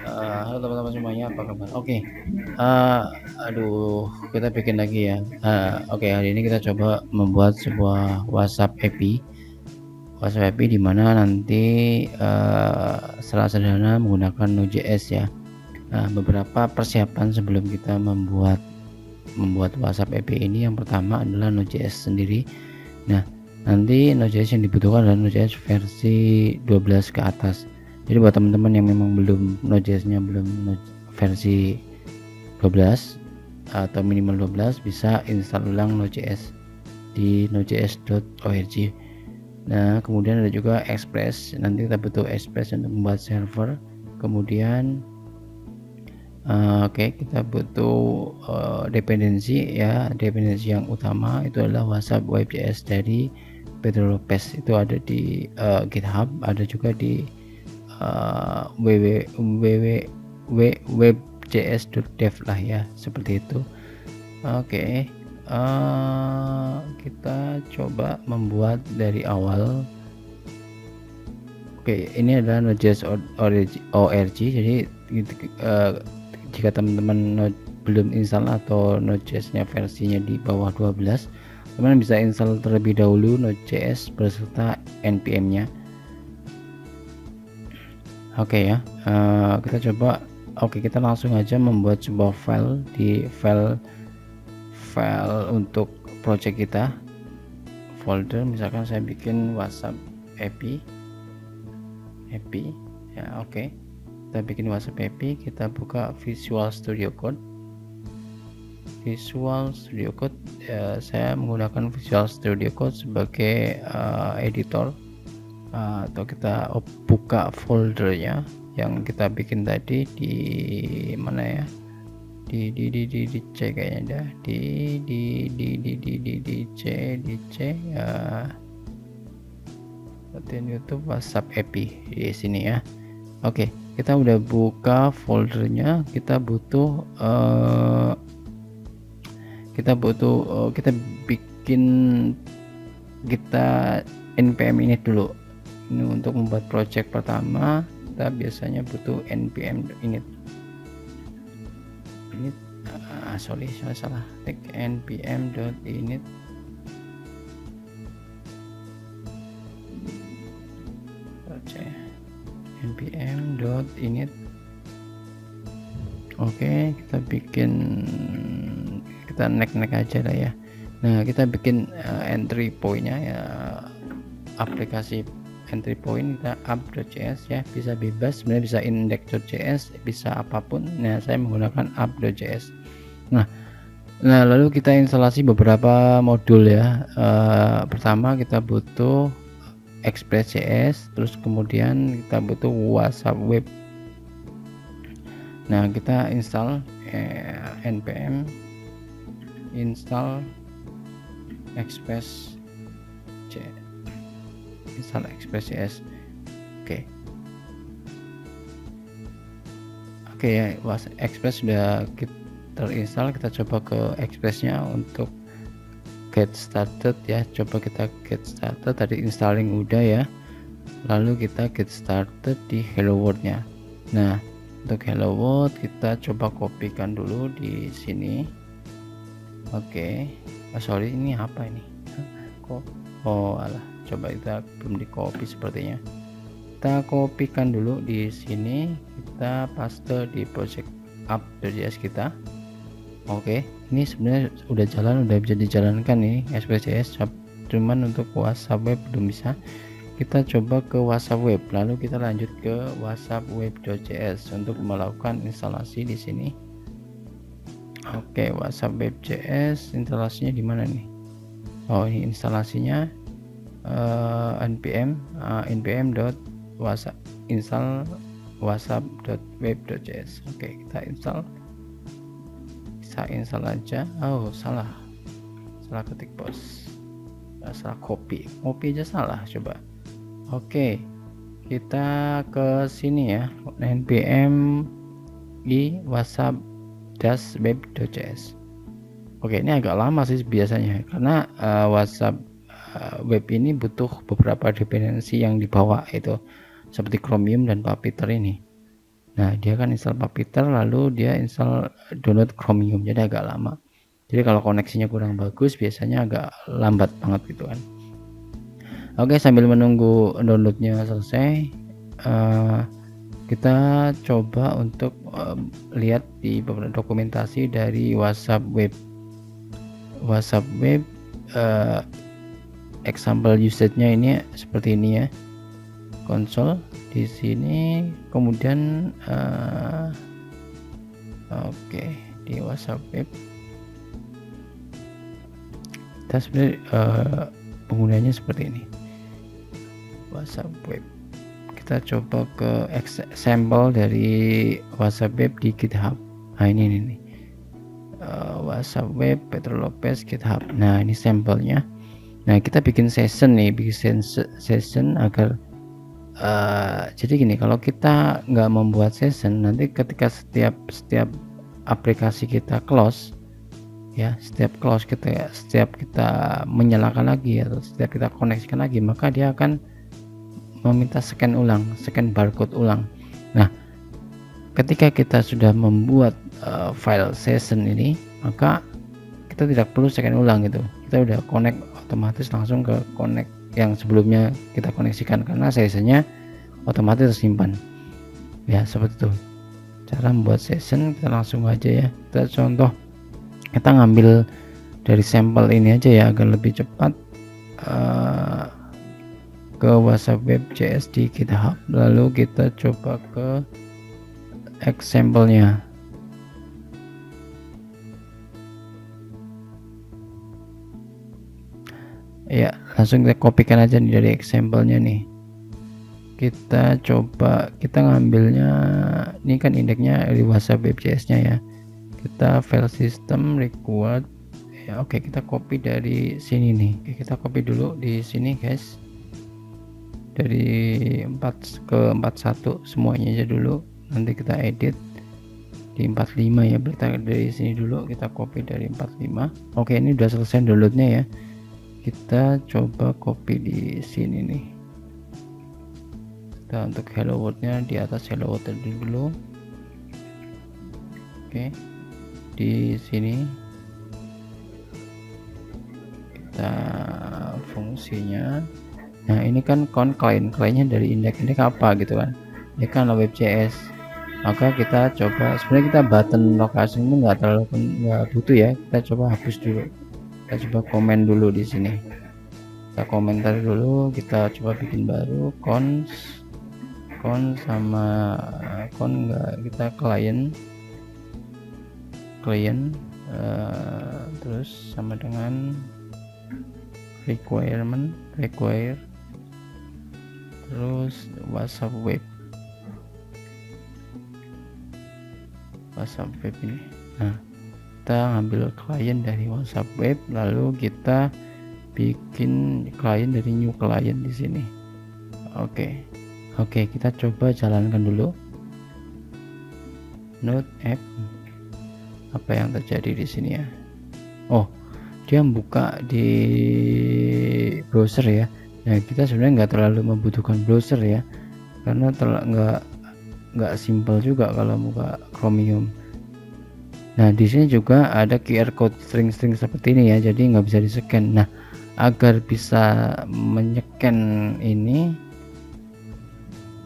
Halo teman-teman semuanya, apa kabar? Oke, aduh, kita bikin lagi ya. Oke, hari ini kita coba membuat sebuah WhatsApp API. WhatsApp API di mana nanti secara sederhana menggunakan Node.js ya. Nah, beberapa persiapan sebelum kita membuat WhatsApp API ini, yang pertama adalah Node.js sendiri. Nah, nanti Node.js yang dibutuhkan adalah Node.js versi 12 ke atas. Jadi buat teman-teman yang memang belum Node.js-nya belum versi 12 atau minimal 12, bisa install ulang Node.js di nodejs.org. Nah, kemudian ada juga Express. Nanti kita butuh Express untuk membuat server. Kemudian Oke, kita butuh dependensi ya. Dependensi yang utama itu adalah WhatsApp Web.js dari Pedro Lopez. Itu ada di GitHub, ada juga di www.webjs.dev lah ya, seperti itu. Oke, kita coba membuat dari awal. Oke, ini adalah Node.js org. Jadi jika teman-teman belum install atau Node.js-nya versinya di bawah 12, teman bisa install terlebih dahulu Node.js beserta npm-nya. Oke ya, kita coba. Oke, kita langsung aja membuat sebuah file di file untuk project kita. Folder, misalkan saya bikin WhatsApp API ya. Oke, kita bikin WhatsApp API, kita buka Visual Studio Code. Saya menggunakan Visual Studio Code sebagai editor, atau kita buka foldernya yang kita bikin tadi di mana ya, di C kayaknya, di C ya, latihan YouTube WhatsApp API di sini ya. Oke, kita udah buka foldernya. Kita butuh kita bikin npm init dulu. Ini untuk membuat project pertama kita biasanya butuh npm init. Sorry, saya salah tik npm.init. npm.init. Oke, kita bikin, kita nek aja lah ya. Nah, kita bikin entry point-nya ya, aplikasi entry point kita app.js ya, bisa bebas sebenarnya, bisa index.js, bisa apapun. Nah, saya menggunakan app.js. Nah, lalu kita instalasi beberapa modul ya. Pertama kita butuh Express.js, terus kemudian kita butuh WhatsApp Web. Nah, kita install npm install Express.js, install Express.js. Oke ya, Express sudah terinstall. Kita coba ke Express-nya untuk get started ya. Coba kita get started, tadi installing udah ya, lalu kita get started di hello world-nya. Nah, untuk hello world kita coba kopikan dulu di sini. Oke, sorry, ini apa ini kok, alah, coba kita belum di copy sepertinya. Kita kopikan dulu di sini, kita paste di project app.js kita. Oke, ini sebenarnya udah jalan, udah bisa dijalankan nih Express.js, cuman untuk WhatsApp Web belum bisa. Kita coba ke WhatsApp Web, lalu kita lanjut ke WhatsApp Web.js untuk melakukan instalasi di sini. Oke, WhatsApp Web.js instalasinya di mana nih? Oh, ini instalasinya npm.whatsapp install whatsapp.web.js. Oke, kita install aja. Oh, salah ketik bos, salah copy aja salah. Coba. Oke, kita ke sini ya, npm i whatsapp web.js. Oke, ini agak lama sih biasanya karena WhatsApp web ini butuh beberapa dependensi yang dibawa, itu seperti Chromium dan Puppeteer ini. Nah, dia kan install Puppeteer lalu dia install download Chromium, jadi agak lama. Jadi kalau koneksinya kurang bagus biasanya agak lambat banget gitu kan. Oke, sambil menunggu downloadnya selesai, kita coba untuk lihat di beberapa dokumentasi dari WhatsApp web. Example usage-nya ini seperti ini ya. Konsol di sini, kemudian oke, di WhatsApp web kita sebenarnya penggunanya seperti ini. WhatsApp web, kita coba ke sampel dari WhatsApp web di GitHub. Nah ini nih, WhatsApp web Pedro Lopez GitHub. Nah ini sampelnya. Nah kita bikin session nih, bikin session agar jadi gini, kalau kita nggak membuat session, nanti ketika setiap aplikasi kita close ya, setiap kita menyalakan lagi atau setiap kita koneksikan lagi, maka dia akan meminta scan barcode ulang. Nah ketika kita sudah membuat file session ini, maka kita tidak perlu scan ulang gitu, kita udah connect otomatis langsung ke connect yang sebelumnya kita koneksikan, karena sessionnya otomatis tersimpan ya. Seperti itu cara membuat session. Kita langsung aja ya, kita contoh, kita ngambil dari sampel ini aja ya agar lebih cepat. Ke WhatsApp web JS di GitHub, lalu kita coba ke example-nya. Ya, langsung kita kopikan aja nih dari example-nya nih. Kita coba, kita ngambilnya ini kan indeksnya di WhatsApp web JS-nya ya. Kita file system required ya. Oke, kita copy dari sini nih. Oke, kita copy dulu di sini guys, dari 4 ke 41 semuanya aja dulu, nanti kita edit di 45 ya. Kita dari sini dulu, kita copy dari 45. Oke, ini udah selesai downloadnya ya. Kita coba copy di sini nih. Kita untuk hello world-nya di atas hello world dulu. Oke, di sini kita fungsinya. Nah ini kan client-nya dari indeks apa gitu kan, ini kan web.js. Maka kita coba, sebenarnya kita button location ini nggak butuh ya, kita coba hapus dulu. Kita coba komen dulu di sini, kita komentar dulu, kita coba bikin baru con sama con enggak, kita client terus sama dengan require terus WhatsApp web ini. Nah kita ambil klien dari WhatsApp web, lalu kita bikin klien dari new client di sini. Oke, kita coba jalankan dulu Node app. Apa yang terjadi di sini ya? Oh, dia buka di browser ya. Nah kita sebenarnya nggak terlalu membutuhkan browser ya, karena nggak simple juga kalau buka Chromium. Nah di sini juga ada QR code string-string seperti ini ya, jadi nggak bisa di-scan. Nah agar bisa menycan ini,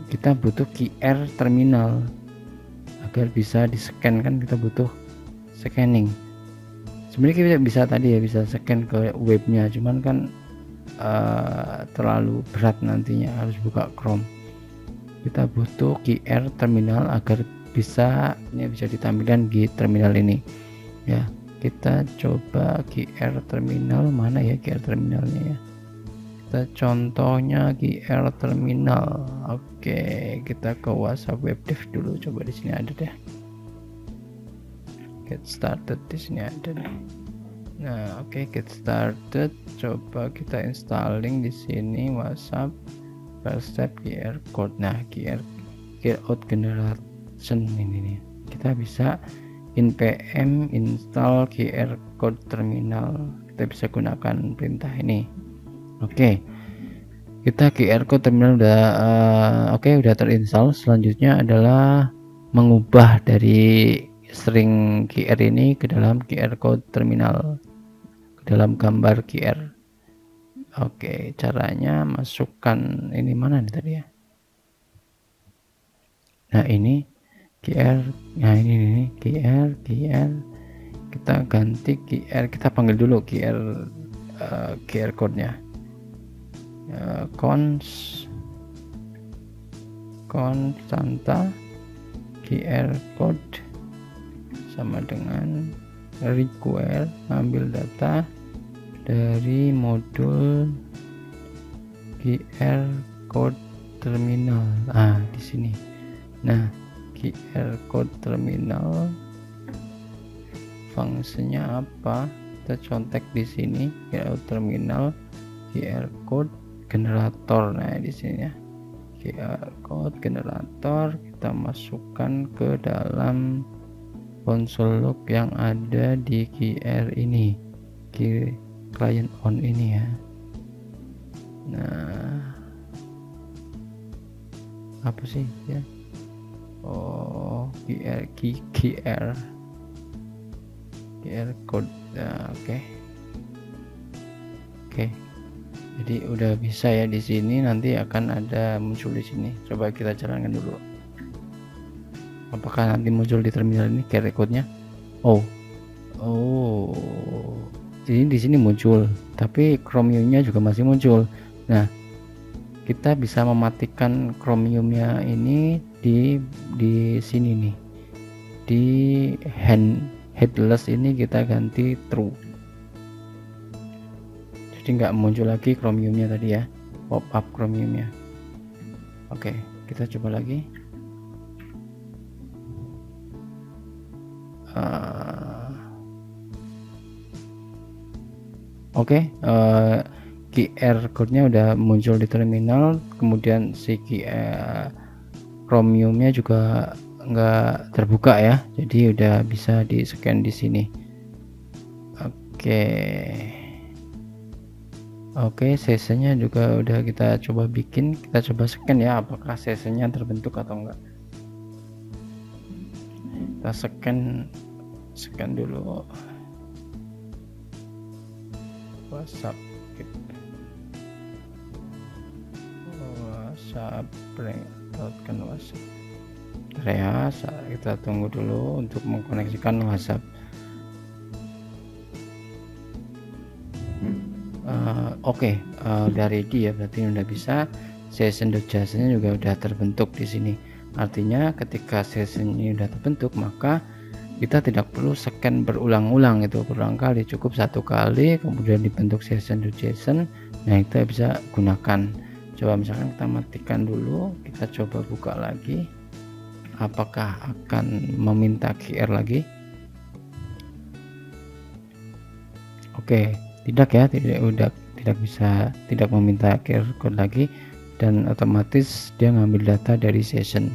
kita butuh QR terminal. Agar bisa di-scan kan kita butuh scanning. Sebenarnya kita bisa tadi ya, bisa scan ke webnya, cuman kan terlalu berat nantinya, harus buka Chrome. Kita butuh QR terminal agar bisa ditampilkan di terminal ini ya. Kita coba QR terminal, mana ya QR terminalnya ya, kita contohnya QR terminal. Oke, kita ke WhatsApp web dev dulu, coba di sini ada deh, get started di sini ada nih. Nah oke, get started, coba kita installing di sini WhatsApp first step QR code. Nah QR out generation ini nih, kita bisa npm install QR code terminal, kita bisa gunakan perintah ini. Oke, kita QR code terminal udah udah terinstall. Selanjutnya adalah mengubah dari string QR ini ke dalam QR code terminal, ke dalam gambar QR. Oke, caranya masukkan ini mana nih tadi ya? Nah ini QR, nah ini QR, kita ganti QR, kita panggil dulu QR code-nya. Constanta QR code sama dengan require, ambil data dari modul QR code terminal. Di sini. Nah, QR code terminal fungsinya apa? Kita contek di sini QR terminal, QR code generator. Nah, di sini ya. QR code generator kita masukkan ke dalam console log yang ada di QR ini, client on ini ya. Nah, apa sih ya? QR code. Oke. Jadi udah bisa ya di sini, nanti akan ada muncul di sini. Coba kita jalankan dulu. Apakah nanti muncul di terminal ini QR code-nya? Jadi di sini muncul, tapi Chromium-nya juga masih muncul. Nah, kita bisa mematikan Chromium-nya ini di sini nih. Di headless ini kita ganti true. Jadi nggak muncul lagi Chromium-nya tadi ya, pop up Chromium-nya. Oke, kita coba lagi. QR code-nya udah muncul di terminal, kemudian si Chromium-nya juga nggak terbuka ya, jadi udah bisa di scan di sini. Oke, sessionnya juga udah kita coba bikin, kita coba scan ya, apakah sessionnya terbentuk atau enggak. Kita scan dulu WhatsApp break.kan WhatsApp. Ya, kita tunggu dulu untuk mengkoneksikan WhatsApp. Udah ready ya, berarti udah bisa. Session.json-nya juga udah terbentuk di sini. Artinya ketika session ini udah terbentuk, maka kita tidak perlu scan berulang-ulang, itu berulang kali, cukup satu kali kemudian dibentuk session.json. Nah, kita bisa gunakan. Coba misalkan kita matikan dulu, kita coba buka lagi, apakah akan meminta QR lagi? tidak meminta QR code lagi, dan otomatis dia ngambil data dari session.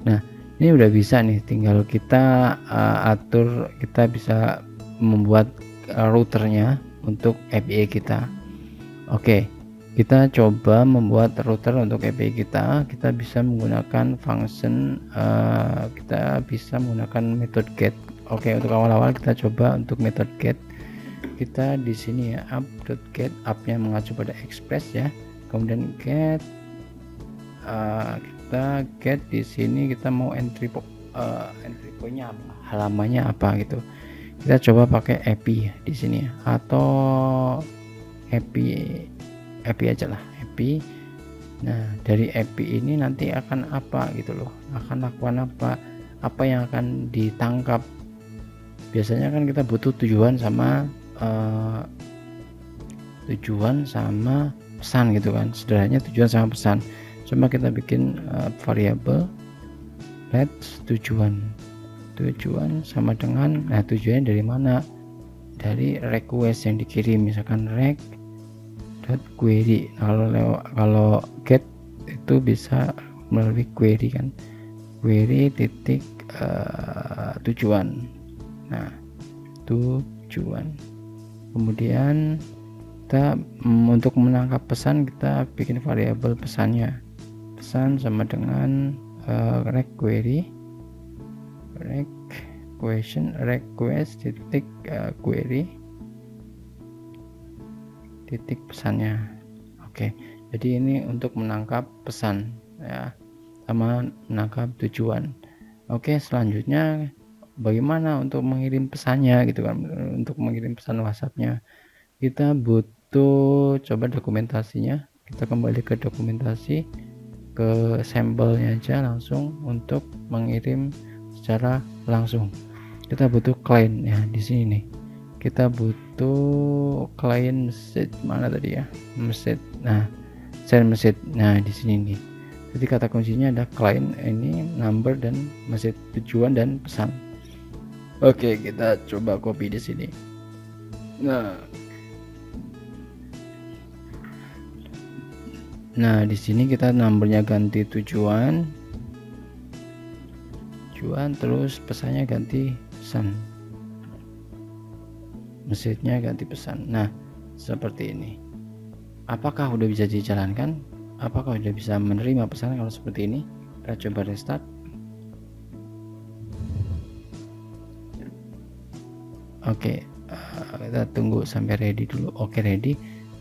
Nah, ini udah bisa nih, tinggal kita atur, kita bisa membuat routernya untuk API kita. Kita coba membuat router untuk API kita bisa menggunakan function, kita bisa menggunakan method get. Untuk awal-awal kita coba untuk method get. Kita di sini ya, app.get, app-nya mengacu pada Express ya. Kemudian get, kita get di sini kita mau entry point-nya apa, halamannya apa gitu. Kita coba pakai API di sini ya, atau API aja lah, API. Nah, dari API ini nanti akan apa gitu loh, akan lakukan apa yang akan ditangkap. Biasanya kan kita butuh tujuan sama pesan gitu kan, sederhananya tujuan sama pesan. Coba kita bikin variabel let tujuan sama dengan, nah tujuannya dari mana, dari request yang dikirim, misalkan query. Kalau get itu bisa melalui query kan, query titik tujuan. Nah, tujuan. Kemudian kita untuk menangkap pesan, kita bikin variabel pesannya, pesan sama dengan query request titik query titik pesannya. Oke, jadi ini untuk menangkap pesan ya, sama menangkap tujuan. Oke, selanjutnya bagaimana untuk mengirim pesannya gitu kan, untuk mengirim pesan WhatsApp-nya kita butuh coba dokumentasinya, kita kembali ke dokumentasi, ke sampelnya aja langsung. Untuk mengirim secara langsung kita butuh client ya, di sini nih kita butuh client message, mana tadi ya, message, nah send message, nah di sini nih. Jadi kata kuncinya ada client, ini number dan message, tujuan dan pesan. Oke, kita coba copy di sini. Nah di sini kita numbernya ganti tujuan, terus pesannya ganti pesan, message-nya ganti pesan. Nah seperti ini. Apakah udah bisa dijalankan? Apakah udah bisa menerima pesan kalau seperti ini? Kita coba restart. Oke, kita tunggu sampai ready dulu. Oke, ready.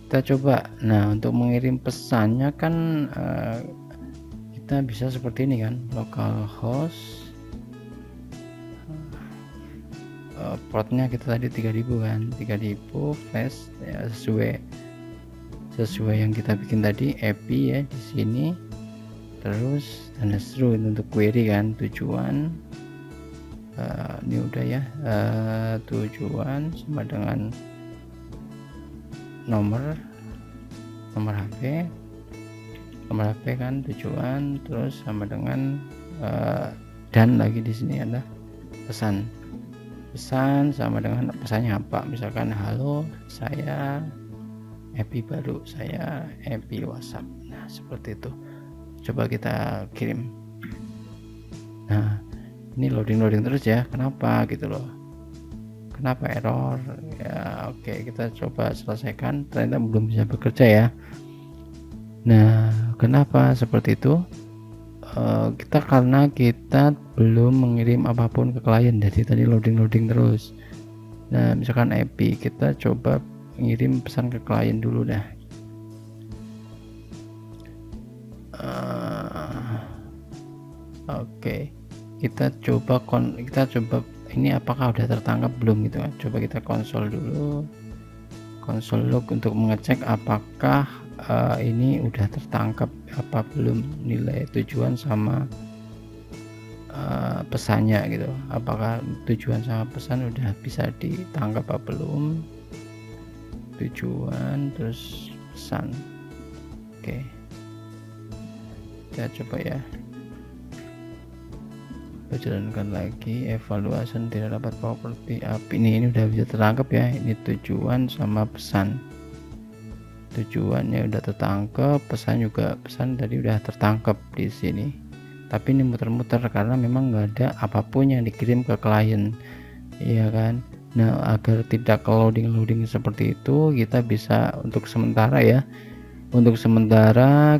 Kita coba. Nah untuk mengirim pesannya kan kita bisa seperti ini kan, localhost, portnya kita tadi 3000 kan, 3000 flash ya, sesuai yang kita bikin tadi, IP ya di sini. Terus tanda seru untuk query kan, tujuan ini udah ya, tujuan sama dengan nomor HP kan, tujuan, terus sama dengan dan lagi di sini ada pesan sama dengan pesannya apa, misalkan halo saya happy baru, saya happy WhatsApp. Nah seperti itu, coba kita kirim. Nah ini loading terus ya, kenapa gitu loh, kenapa error ya. Oke, kita coba selesaikan, ternyata belum bisa bekerja ya. Nah kenapa seperti itu? Karena kita belum mengirim apapun ke klien, jadi tadi loading terus. Nah misalkan IP, kita coba ngirim pesan ke klien dulu dah. Oke, kita coba ini apakah udah tertangkap belum gitu kan. Coba kita konsol dulu, konsol log untuk mengecek apakah ini udah tertangkap apa belum, nilai tujuan sama pesannya gitu, apakah tujuan sama pesan udah bisa ditangkap apa belum. Tujuan terus pesan. Oke, kita coba ya, jalankan lagi evaluasi, tidak dapat properti API. Ini udah bisa tertangkap ya, ini tujuan sama pesan. Tujuannya udah tertangkap, pesan tadi udah tertangkap di sini. Tapi ini muter-muter karena memang nggak ada apapun yang dikirim ke klien, iya kan. Nah agar tidak loading seperti itu, kita bisa untuk sementara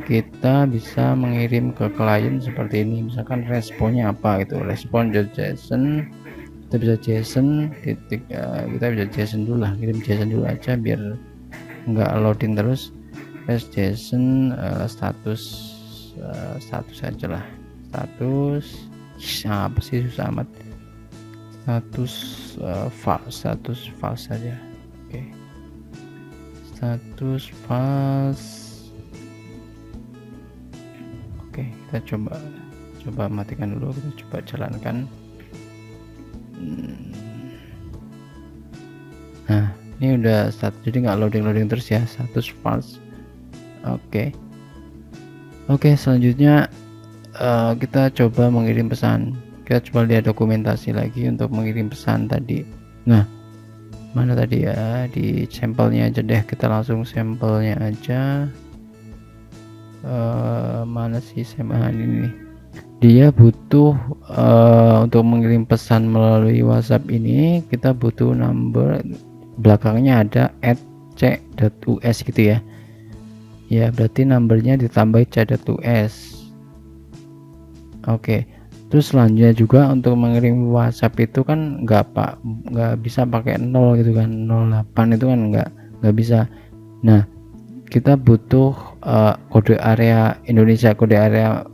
kita bisa mengirim ke klien seperti ini. Misalkan responnya apa gitu, respon JSON, kita bisa JSON titik, kita bisa JSON dulu lah, kirim JSON dulu aja biar nggak loading terus. JSON status aja lah, status apa sih susah amat, status false saja. Oke, status false. Oke, kita coba matikan dulu, kita coba jalankan. Nah ini udah start, jadi nggak loading terus ya, status false. Oke, selanjutnya kita coba mengirim pesan. Kita coba lihat dokumentasi lagi untuk mengirim pesan tadi. Nah mana tadi ya, di sampelnya aja deh, kita langsung sampelnya aja. Mana sih sampel ini, dia butuh untuk mengirim pesan melalui WhatsApp ini kita butuh number, belakangnya ada @c.us gitu ya. Ya berarti numbernya ditambah c.us. Oke, Terus selanjutnya juga untuk mengirim WhatsApp itu kan nggak bisa pakai 0 gitu kan, 08 itu kan nggak bisa. Nah, kita butuh kode area Indonesia, kode area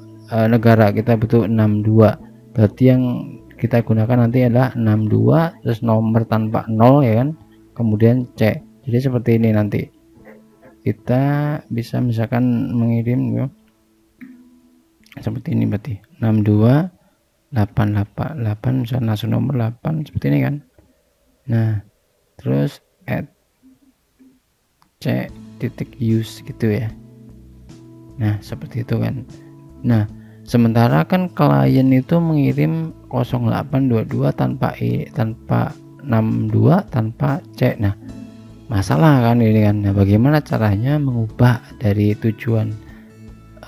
negara kita butuh 62. Berarti yang kita gunakan nanti adalah 62 terus nomor tanpa 0 ya kan, kemudian C. Jadi seperti ini nanti kita bisa misalkan mengirim ya, seperti ini berarti 62 888 misalnya langsung nomor 8 seperti ini kan. Nah, terus add C titik use gitu ya. Nah, seperti itu kan. Nah, sementara kan klien itu mengirim 0822 tanpa 62 tanpa C. Nah, masalah kan ini kan. Nah, bagaimana caranya mengubah dari tujuan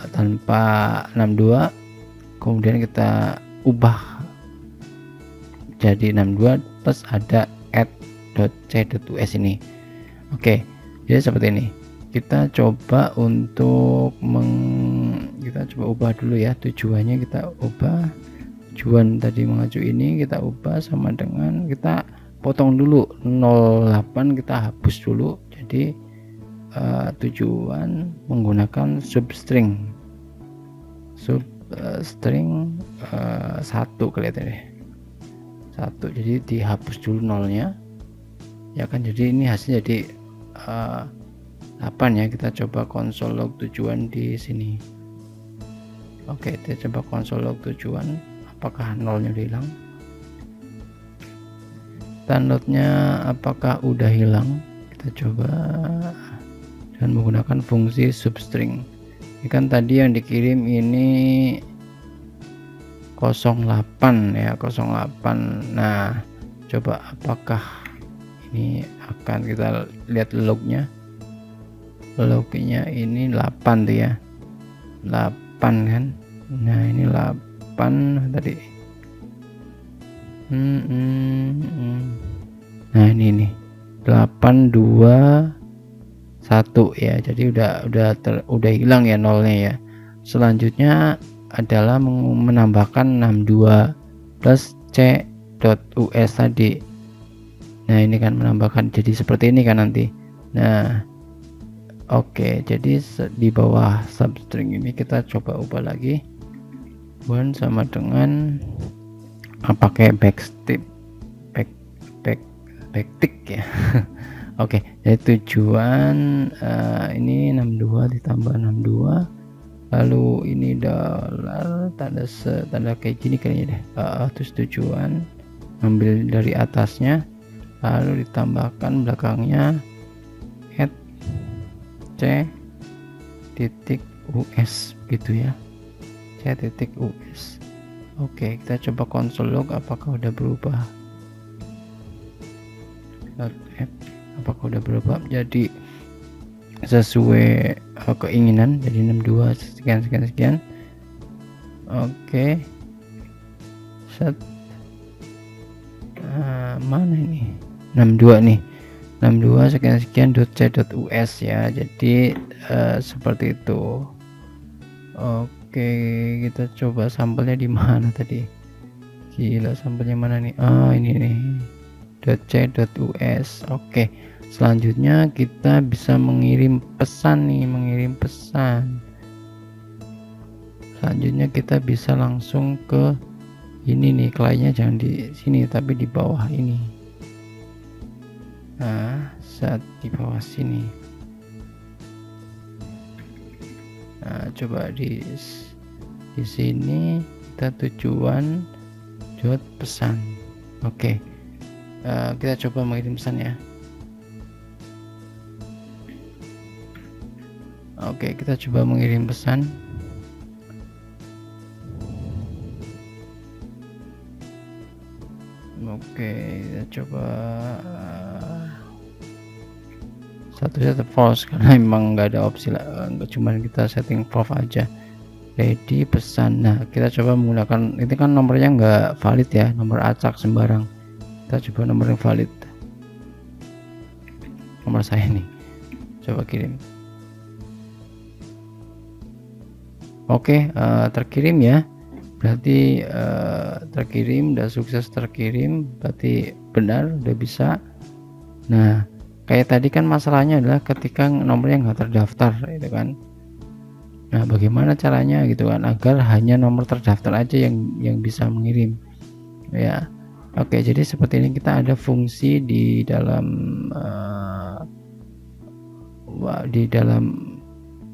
tanpa 62 kemudian kita ubah jadi 62 plus ada add.c.us ini. Oke, jadi seperti ini. Kita coba untuk kita coba ubah dulu ya, tujuannya kita ubah. Tujuan tadi mengacu ini kita ubah sama dengan kita potong dulu 08, kita hapus dulu. Jadi tujuan menggunakan substring satu kelihatannya satu, jadi dihapus dulu nolnya ya kan. Jadi ini hasilnya jadi 8 ya. Kita coba konsol log tujuan di sini. Oke, kita coba konsol log tujuan apakah nolnya udah hilang, tandotnya apakah udah hilang. Kita coba dan menggunakan fungsi substring. Ini kan tadi yang dikirim ini 08 ya, 08. Nah, coba apakah ini akan kita lihat lognya ini 8 tuh ya, 8 kan. Nah, ini 8 tadi. Nah, ini nih 821 ya. Jadi udah hilang ya nolnya ya. Selanjutnya adalah menambahkan 62 plus c.us tadi. Nah, ini kan menambahkan jadi seperti ini kan nanti. Nah, oke, jadi di bawah substring ini kita coba ubah lagi. One sama dengan pakai backtick ya. Oke, jadi tujuan ini 62 ditambah 62. Lalu ini dolar tanda kayak gini kayaknya deh. Terus tujuan ambil dari atasnya, lalu ditambahkan belakangnya add c titik us gitu ya, c titik us. Oke, kita coba konsol log apakah udah berubah. Apakah udah berubah jadi sesuai keinginan, jadi 62 sekian. Oke, set mana ini 62 nih, 62 sekian.c.us ya. Jadi seperti itu. Oke, kita coba sampelnya di mana tadi, gila sampelnya mana nih. Ini nih .c.us. Oke, selanjutnya kita bisa mengirim pesan nih, selanjutnya kita bisa langsung ke ini nih, kliennya jangan di sini tapi di bawah ini. Nah, saat di bawah sini. Nah, coba di sini kita tujuan dot pesan. Oke, kita coba mengirim pesan ya. Oke, kita coba mengirim pesan. Oke, kita coba satu false karena emang nggak ada opsi lah, cuman kita setting false aja. Ready pesan. Nah, kita coba menggunakan ini kan nomornya nggak valid ya, nomor acak sembarang. Kita coba nomor yang valid, nomor saya nih, coba kirim. Oke, terkirim ya. berarti terkirim, udah sukses terkirim, berarti benar, udah bisa. Nah, kayak tadi kan masalahnya adalah ketika nomornya nggak terdaftar itu kan. Nah, bagaimana caranya gitu kan agar hanya nomor terdaftar aja yang bisa mengirim ya. Oke, jadi seperti ini, kita ada fungsi di dalam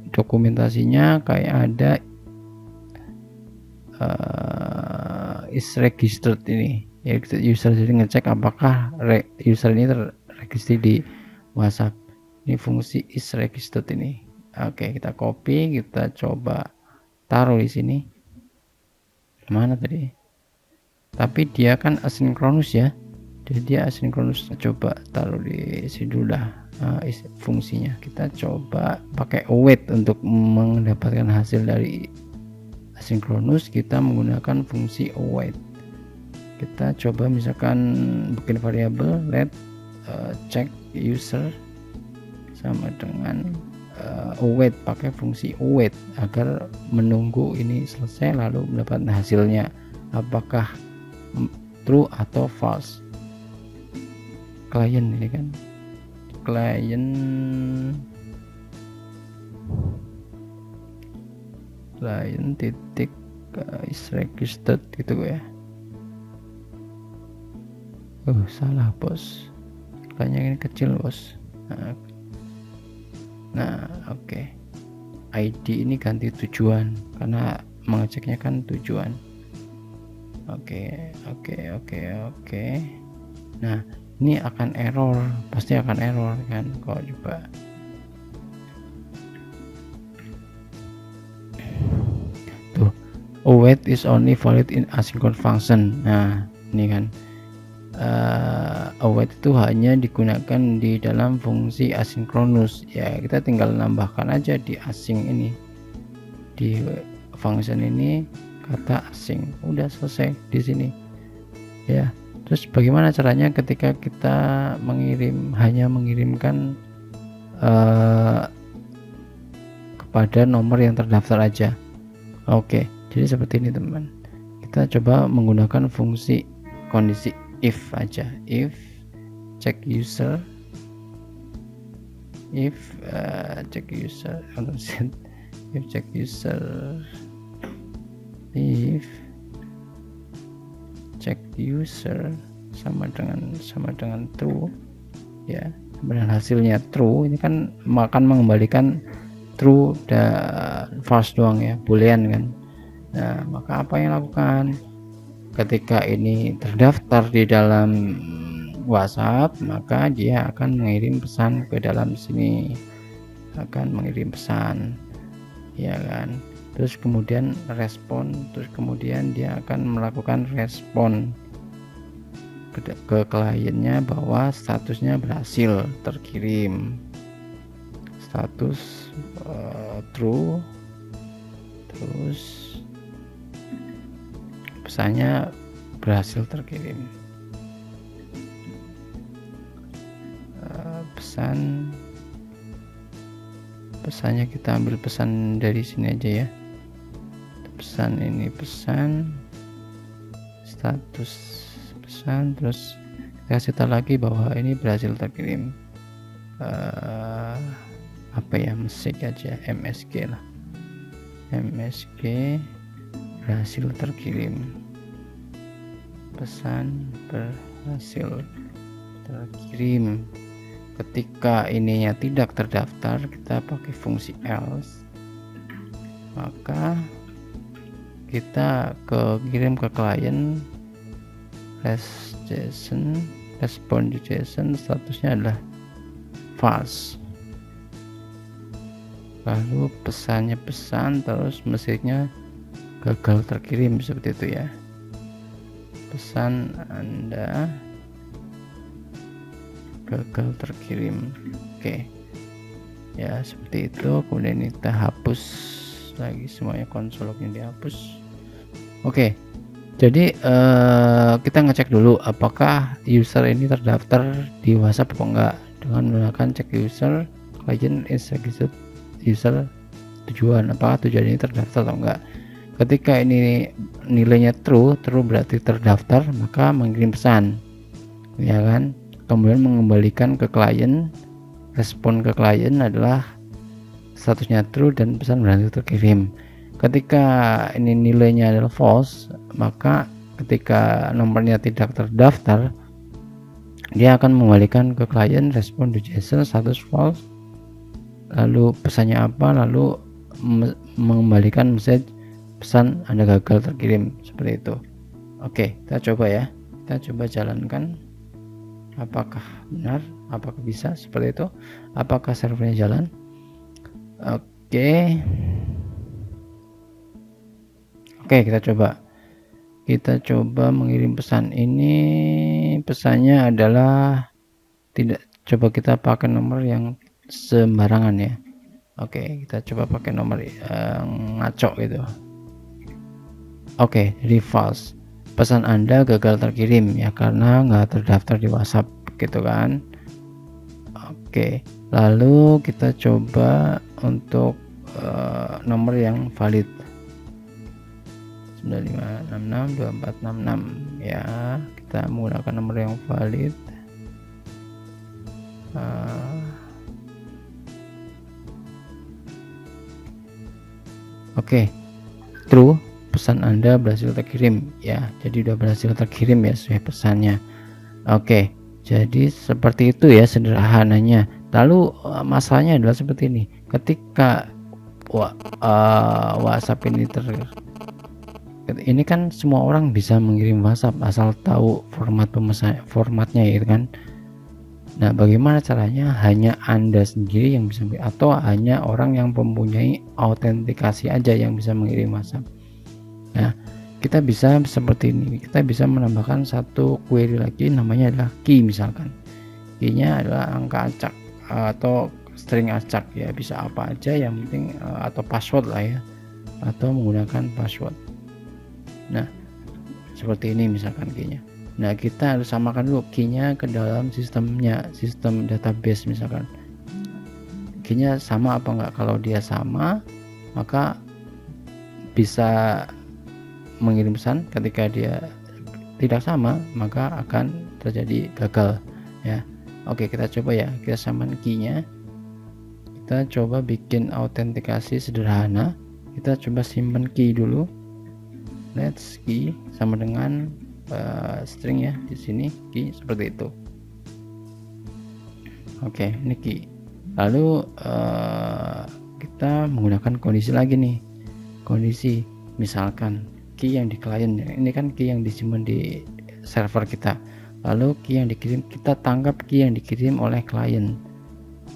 dokumentasinya, kayak ada is registered ini ya, user jadi ngecek apakah user ini terregistrasi di WhatsApp. Ini fungsi is registered ini. Oke, kita copy, kita coba taruh di sini. Mana tadi? Tapi dia kan asinkronus ya, jadi dia asinkronus. Coba taruh di sini dulu dah. Fungsinya kita coba pakai await untuk mendapatkan hasil dari asinkronus. Kita menggunakan fungsi await. Kita coba misalkan bikin variabel let check user sama dengan await, pakai fungsi await agar menunggu ini selesai lalu mendapatkan hasilnya apakah true atau false. Klien ini kan, klien titik is registered gitu ya. Salah bos, kliennya ini kecil bos. Nah oke. ID ini ganti tujuan karena mengeceknya kan tujuan. Oke. Nah ini akan error, pasti akan error kan kalau coba. Tuh, await is only valid in asynchronous function. Nah ini kan await itu hanya digunakan di dalam fungsi asinkronus ya, kita tinggal nambahkan aja di async ini, di function ini kata async, udah selesai di sini ya. Terus bagaimana caranya ketika kita hanya mengirimkan kepada nomor yang terdaftar aja. Oke, jadi seperti ini teman, kita coba menggunakan fungsi kondisi if aja. If check user, if check user sama dengan true ya, dan hasilnya true, ini kan akan mengembalikan true dan false doang ya, boolean kan. Nah maka apa yang lakukan ketika ini terdaftar di dalam WhatsApp, maka dia akan mengirim pesan ke dalam sini, akan mengirim pesan ya kan. Terus kemudian respon, terus kemudian dia akan melakukan respon ke kliennya bahwa statusnya berhasil terkirim, status true, terus pesannya berhasil terkirim. Pesannya kita ambil pesan dari sini aja ya. Pesan ini, pesan status pesan, terus kasih tahu lagi bahwa ini berhasil terkirim. Apa ya, message aja, MSG lah, MSG berhasil terkirim, pesan berhasil terkirim. Ketika ininya tidak terdaftar, kita pakai fungsi else, maka kita kirim ke klien respon JSON statusnya adalah false, lalu pesannya pesan, terus message-nya gagal terkirim, seperti itu ya. Pesan Anda gagal terkirim. Oke ya, seperti itu. Kemudian kita hapus lagi semuanya, konsol lognya dihapus. Oke, jadi kita ngecek dulu apakah user ini terdaftar di WhatsApp apa enggak dengan menggunakan check user client is registered user tujuan, apakah tujuan ini terdaftar atau enggak. Ketika ini nilainya true berarti terdaftar, maka mengirim pesan, ya kan. Kemudian mengembalikan ke klien, respon ke klien adalah statusnya true dan pesan berhasil terkirim. Ketika ini nilainya adalah false, maka ketika nomornya tidak terdaftar, dia akan mengembalikan ke klien respon to JSON status false, lalu pesannya apa, lalu mengembalikan message pesan Anda gagal terkirim, seperti itu. Oke, kita coba ya, kita coba jalankan apakah benar, apakah bisa seperti itu, apakah servernya jalan. Oke, kita coba mengirim pesan. Ini pesannya adalah tidak, coba kita pakai nomor yang sembarangan ya. Oke, kita coba pakai nomor yang ngaco gitu. Oke, jadi false, pesan Anda gagal terkirim ya karena nggak terdaftar di WhatsApp gitu kan. Oke, lalu kita coba untuk nomor yang valid 95662466 ya, kita menggunakan nomor yang valid. Oke, true, pesan Anda berhasil terkirim ya, jadi udah berhasil terkirim ya sesuai pesannya. Oke, jadi seperti itu ya sederhananya. Lalu masalahnya adalah seperti ini, ketika WhatsApp ini kan semua orang bisa mengirim WhatsApp asal tahu formatnya gitu kan. Nah, bagaimana caranya? Hanya Anda sendiri yang bisa, atau hanya orang yang mempunyai autentikasi aja yang bisa mengirim WhatsApp. Nah, kita bisa seperti ini, kita bisa menambahkan satu query lagi, namanya adalah key. Misalkan key-nya adalah angka acak atau string acak ya, bisa apa aja yang penting, atau password lah ya, atau menggunakan password. Nah, seperti ini misalkan key-nya. Nah, kita harus samakan dulu key-nya ke dalam sistemnya, sistem database misalkan. Key-nya sama apa enggak? Kalau dia sama, maka bisa mengirim pesan. Ketika dia tidak sama, maka akan terjadi gagal ya. Oke, kita coba ya, kita samakan key-nya. Kita coba bikin autentikasi sederhana. Kita coba simpan key dulu. Let's key sama dengan string ya, di sini key seperti itu. Oke, ini key. Lalu kita menggunakan kondisi lagi nih, kondisi misalkan key yang di klien, ini kan key yang disimpan di server kita, lalu key yang dikirim, kita tangkap key yang dikirim oleh klien.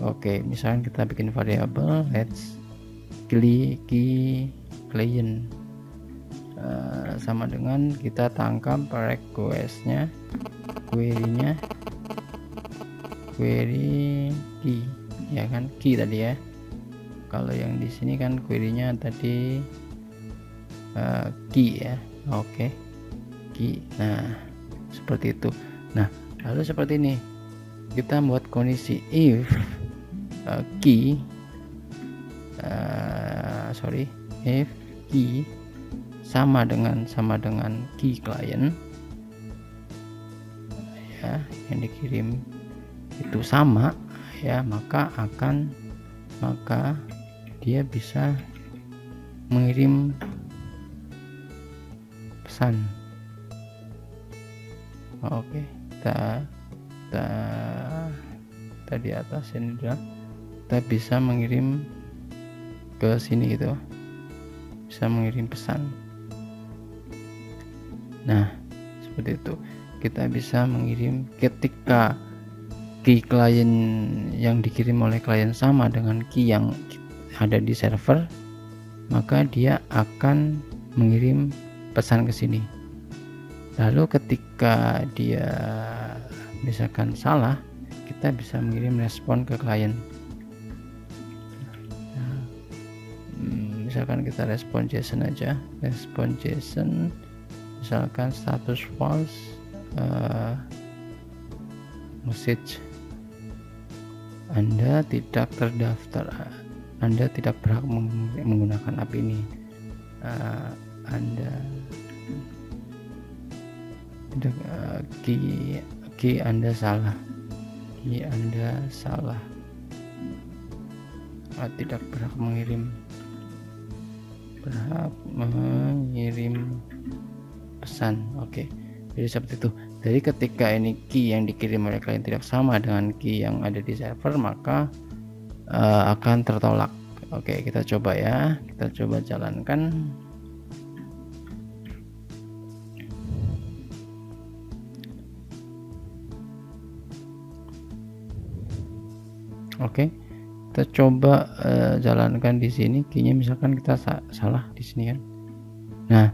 Oke, misalkan kita bikin variabel let's key client sama dengan kita tangkap requestnya, query-nya, query key ya kan, key tadi ya. Kalau yang di sini kan query-nya tadi key ya. Oke, key. Nah, seperti itu. Nah, lalu seperti ini, kita buat kondisi if key if key sama dengan key client ya, yang dikirim itu sama ya, maka dia bisa mengirim pesan. Oke, kita di atas ini adalah kita bisa mengirim ke sini gitu, bisa mengirim pesan. Nah, seperti itu, kita bisa mengirim ketika key klien yang dikirim oleh klien sama dengan key yang ada di server, maka dia akan mengirim pesan ke sini. Lalu ketika dia misalkan salah, kita bisa mengirim respon ke klien. Nah, misalkan kita respon JSON aja, respon JSON misalkan status false, message Anda tidak terdaftar, Anda tidak berhak menggunakan app ini. Anda tidak key Anda salah, tidak berhak mengirim pesan. Oke, jadi seperti itu. Jadi ketika ini key yang dikirim oleh klien tidak sama dengan key yang ada di server, maka akan tertolak. Oke, kita coba ya, kita coba jalankan. Oke, kita coba jalankan di sini. Key-nya misalkan kita salah di sini kan. Nah,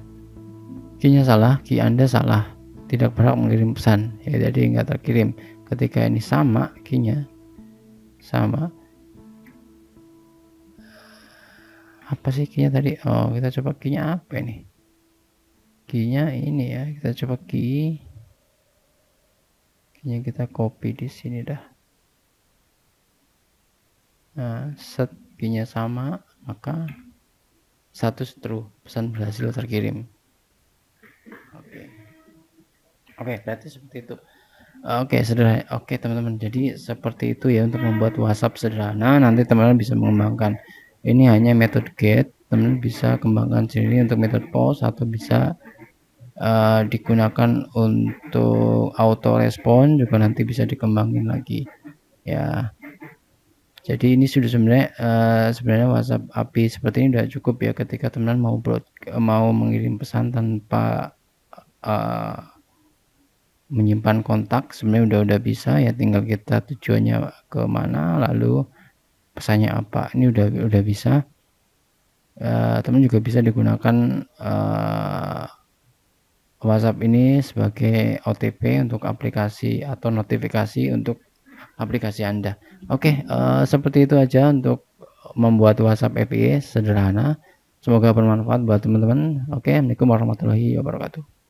key-nya salah, key Anda salah, tidak berhak mengirim pesan ya, jadi nggak terkirim. Ketika ini sama, key-nya sama, apa sih key-nya tadi? Oh, kita coba key-nya apa ini? Key-nya ini ya, kita coba key-nya kita copy di sini dah. Nah, set key-nya sama, maka status true, pesan berhasil terkirim. Oke, berarti seperti itu. Oke, sederhana. Oke, teman-teman. Jadi seperti itu ya untuk membuat WhatsApp sederhana. Nanti teman-teman bisa mengembangkan. Ini hanya metode get. Teman-teman bisa kembangkan sendiri untuk metode post atau bisa digunakan untuk auto respon juga nanti bisa dikembangin lagi. Ya. Jadi ini sudah sebenarnya WhatsApp API seperti ini sudah cukup ya ketika teman-teman mau mengirim pesan tanpa menyimpan kontak. Sebenarnya udah bisa ya, tinggal kita tujuannya ke mana lalu pesannya apa, ini udah bisa. Teman juga bisa digunakan WhatsApp ini sebagai OTP untuk aplikasi atau notifikasi untuk aplikasi Anda. Oke, seperti itu aja untuk membuat WhatsApp API sederhana. Semoga bermanfaat buat teman-teman. Oke, Assalamualaikum warahmatullahi wabarakatuh.